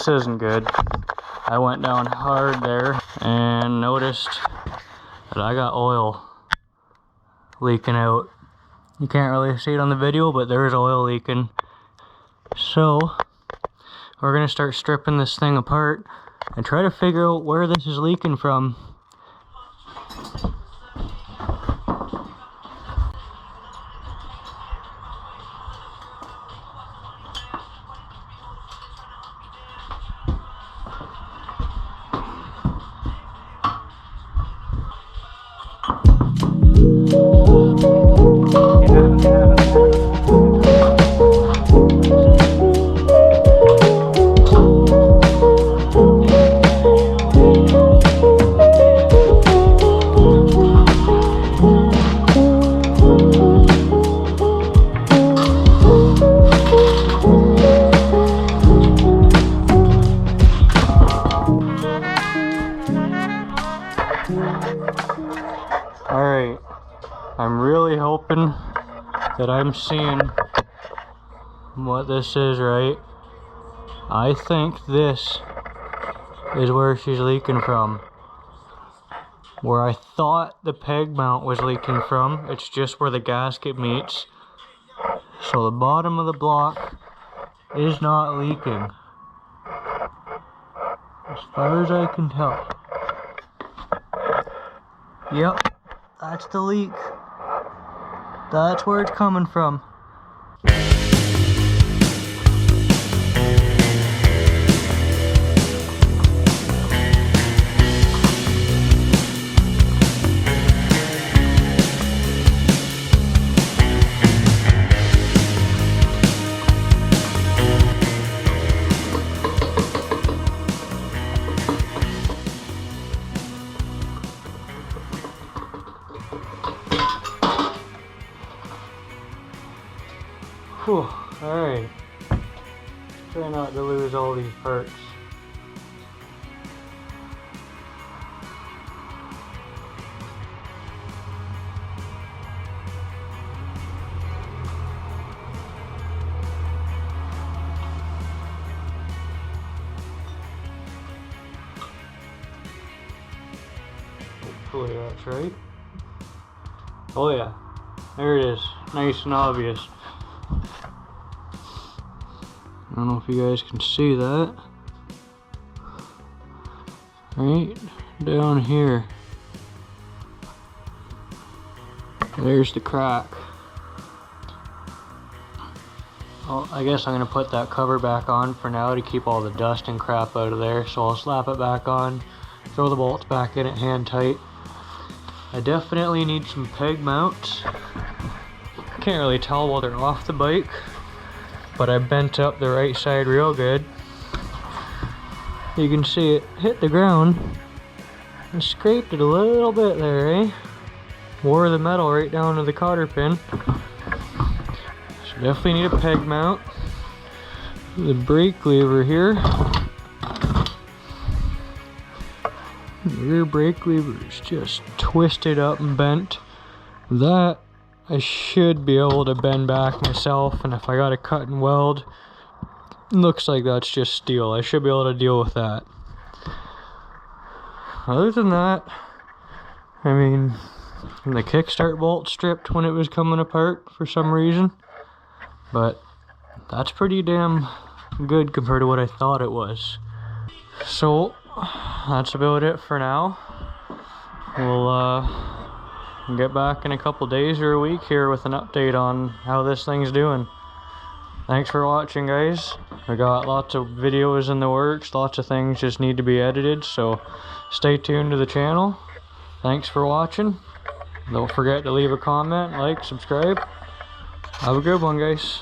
this isn't good. I went down hard there and noticed that I got oil leaking out. You can't really see it on the video, but there's oil leaking. So we're gonna start stripping this thing apart and try to figure out where this is leaking from. Alright, I'm really hoping that I'm seeing what this is right. I think this is where she's leaking from. Where I thought the peg mount was leaking from, it's just where the gasket meets. So the bottom of the block is not leaking, as far as I can tell. Yep, that's the leak. That's where it's coming from. Whew, alright. Try not to lose all these parts. Hopefully that's right. Oh yeah, there it is. Nice and obvious. I don't know if you guys can see that. Right down here. There's the crack. Well, I guess I'm gonna put that cover back on for now to keep all the dust and crap out of there. So I'll slap it back on, throw the bolts back in it hand tight. I definitely need some peg mounts. Can't really tell while they're off the bike, but I bent up the right side real good. You can see it hit the ground and scraped it a little bit there, eh? Wore the metal right down to the cotter pin. So definitely need a peg mount. The brake lever here. The rear brake lever is just twisted up and bent. That I should be able to bend back myself, and if I got to cut and weld, looks like that's just steel. I should be able to deal with that. Other than that, I mean, the kickstart bolt stripped when it was coming apart for some reason, but that's pretty damn good compared to what I thought it was. So that's about it for now. We'll get back in a couple days or a week here with an update on how this thing's doing. Thanks for watching, guys. I got lots of videos in the works, lots of things just need to be edited, so stay tuned to the channel. Thanks for watching. Don't forget to leave a comment, like, subscribe. Have a good one, guys.